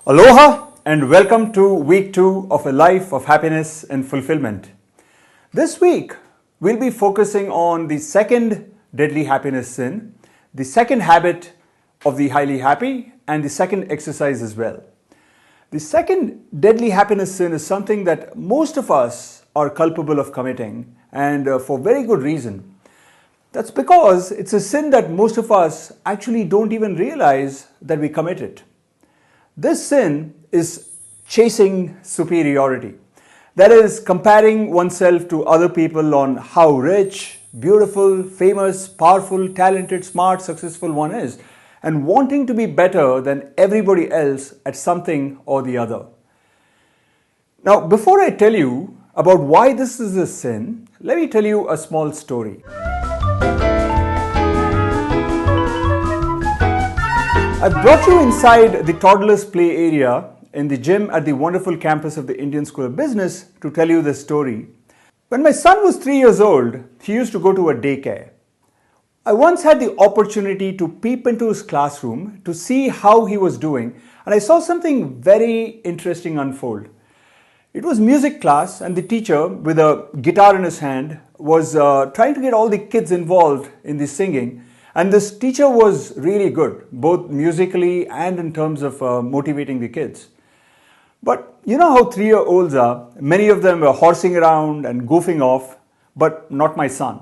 Aloha and welcome to week 2 of a life of happiness and fulfillment. This week we'll be focusing on the second deadly happiness sin, the second habit of the highly happy, and the second exercise as well. The second deadly happiness sin is something that most of us are culpable of committing, and for very good reason. That's because it's a sin that most of us actually don't even realize that we commit it. This sin is chasing superiority. That is, comparing oneself to other people on how rich, beautiful, famous, powerful, talented, smart, successful one is, and wanting to be better than everybody else at something or the other. Now, before I tell you about why this is a sin, let me tell you a small story. I brought you inside the toddler's play area in the gym at the wonderful campus of the Indian School of Business to tell you this story. When my son was 3 years old, he used to go to a daycare. I once had the opportunity to peep into his classroom to see how he was doing, and I saw something very interesting unfold. It was music class, and the teacher, with a guitar in his hand, was trying to get all the kids involved in the singing. And this teacher was really good, both musically and in terms of motivating the kids. But you know how 3-year-olds are. Many of them were horsing around and goofing off, but not my son.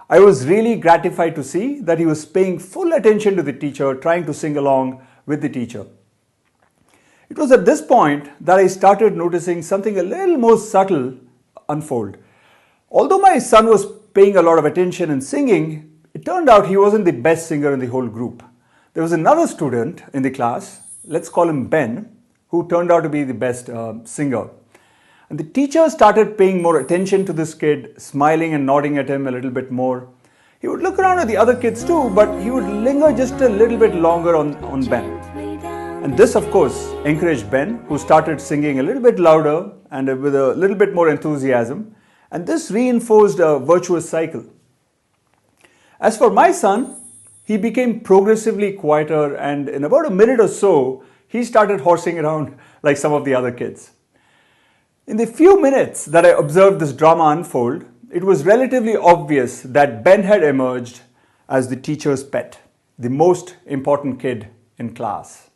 I was really gratified to see that he was paying full attention to the teacher, trying to sing along with the teacher. It was at this point that I started noticing something a little more subtle unfold. Although my son was paying a lot of attention and singing, it turned out he wasn't the best singer in the whole group. There was another student in the class, let's call him Ben, who turned out to be the best singer. And the teacher started paying more attention to this kid, smiling and nodding at him a little bit more. He would look around at the other kids too, but he would linger just a little bit longer on Ben. And this, of course, encouraged Ben, who started singing a little bit louder and with a little bit more enthusiasm. And this reinforced a virtuous cycle. As for my son, he became progressively quieter, and in about a minute or so, he started horsing around like some of the other kids. In the few minutes that I observed this drama unfold, it was relatively obvious that Ben had emerged as the teacher's pet, the most important kid in class.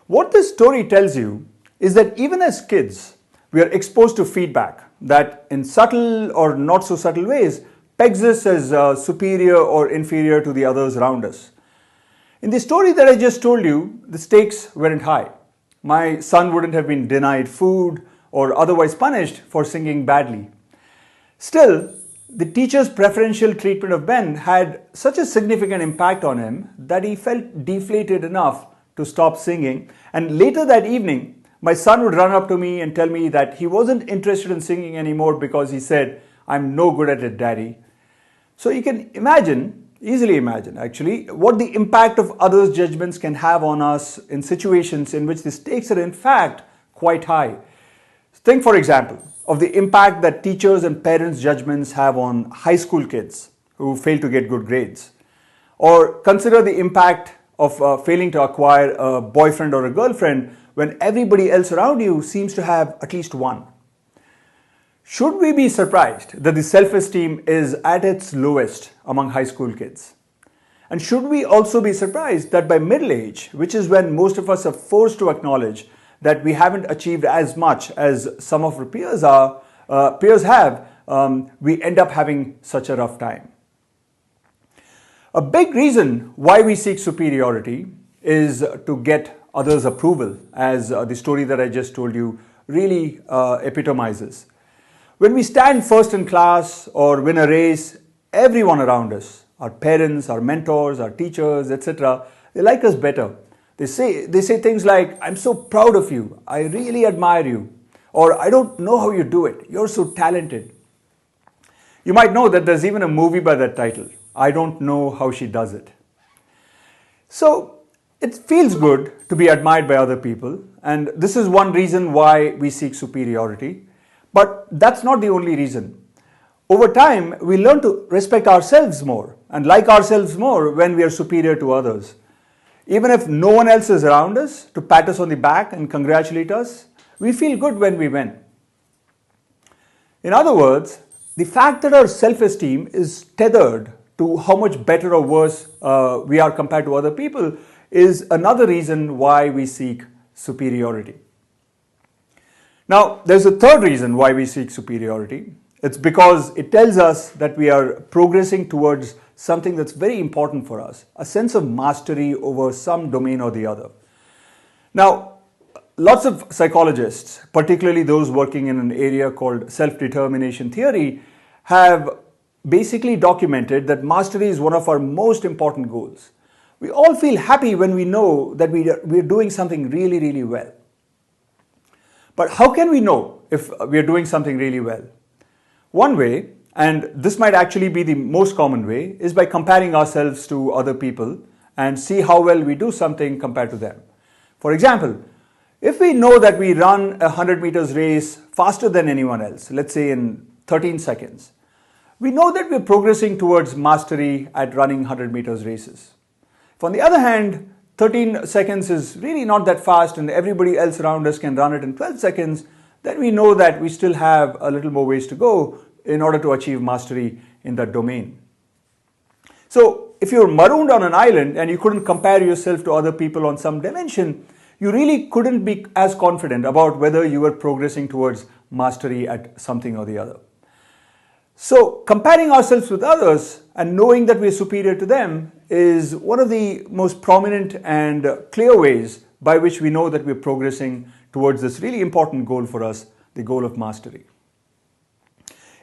What this story tells you is that even as kids, we are exposed to feedback that in subtle or not so subtle ways pegs us as superior or inferior to the others around us. In the story that I just told you, the stakes weren't high. My son wouldn't have been denied food or otherwise punished for singing badly. Still, the teacher's preferential treatment of Ben had such a significant impact on him that he felt deflated enough to stop singing. And later that evening, my son would run up to me and tell me that he wasn't interested in singing anymore because he said, "I'm no good at it, Daddy." So you can easily imagine actually, what the impact of others' judgments can have on us in situations in which the stakes are in fact quite high. Think, for example, of the impact that teachers' and parents' judgments have on high school kids who fail to get good grades. Or consider the impact of failing to acquire a boyfriend or a girlfriend when everybody else around you seems to have at least one. Should we be surprised that the self-esteem is at its lowest among high school kids? And should we also be surprised that by middle age, which is when most of us are forced to acknowledge that we haven't achieved as much as some of our peers have, we end up having such a rough time? A big reason why we seek superiority is to get others' approval, as the story that I just told you really epitomizes. When we stand first in class or win a race, everyone around us, our parents, our mentors, our teachers, etc., they like us better. They say things like, "I'm so proud of you, I really admire you," or "I don't know how you do it, you're so talented." You might know that there's even a movie by that title, "I Don't Know How She Does It." So it feels good to be admired by other people, and this is one reason why we seek superiority. But that's not the only reason. Over time, we learn to respect ourselves more and like ourselves more when we are superior to others. Even if no one else is around us to pat us on the back and congratulate us, we feel good when we win. In other words, the fact that our self-esteem is tethered to how much better or worse we are compared to other people is another reason why we seek superiority. Now, there's a third reason why we seek superiority. It's because it tells us that we are progressing towards something that's very important for us, a sense of mastery over some domain or the other. Now, lots of psychologists, particularly those working in an area called self-determination theory, have basically documented that mastery is one of our most important goals. We all feel happy when we know that we are doing something really, really well. But how can we know if we are doing something really well? One way, and this might actually be the most common way, is by comparing ourselves to other people and see how well we do something compared to them. For example, if we know that we run a 100 meters race faster than anyone else, let's say in 13 seconds, we know that we're progressing towards mastery at running 100 meters races. If on the other hand, 13 seconds is really not that fast and everybody else around us can run it in 12 seconds, then we know that we still have a little more ways to go in order to achieve mastery in that domain. So if you're marooned on an island and you couldn't compare yourself to other people on some dimension, you really couldn't be as confident about whether you were progressing towards mastery at something or the other. So comparing ourselves with others and knowing that we're superior to them is one of the most prominent and clear ways by which we know that we're progressing towards this really important goal for us, the goal of mastery.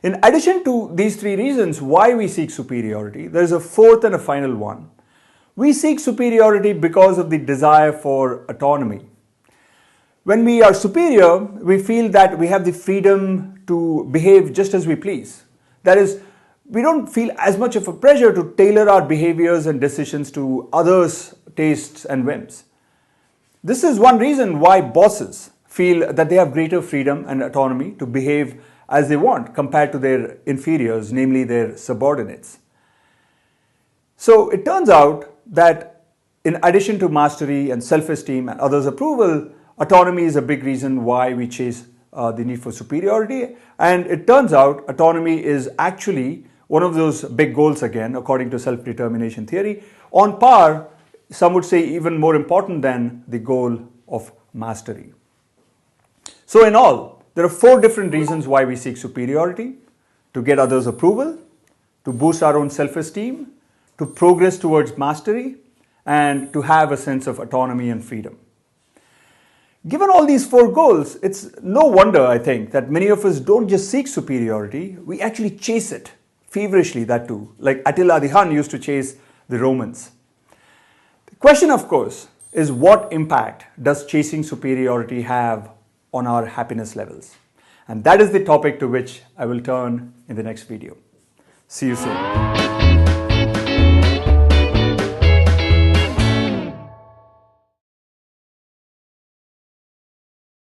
In addition to these three reasons why we seek superiority, there's a fourth and a final one. We seek superiority because of the desire for autonomy. When we are superior, we feel that we have the freedom to behave just as we please. That is, we don't feel as much of a pressure to tailor our behaviors and decisions to others' tastes and whims. This is one reason why bosses feel that they have greater freedom and autonomy to behave as they want compared to their inferiors, namely their subordinates. So it turns out that in addition to mastery and self-esteem and others' approval, autonomy is a big reason why we chase the need for superiority. And it turns out autonomy is actually one of those big goals again, according to self-determination theory, on par, some would say even more important than the goal of mastery. So in all, there are four different reasons why we seek superiority: to get others' approval, to boost our own self-esteem, to progress towards mastery, and to have a sense of autonomy and freedom. Given all these four goals, it's no wonder, I think, that many of us don't just seek superiority, we actually chase it, feverishly that too, like Attila the Hun used to chase the Romans. The question, of course, is what impact does chasing superiority have on our happiness levels? And that is the topic to which I will turn in the next video. See you soon.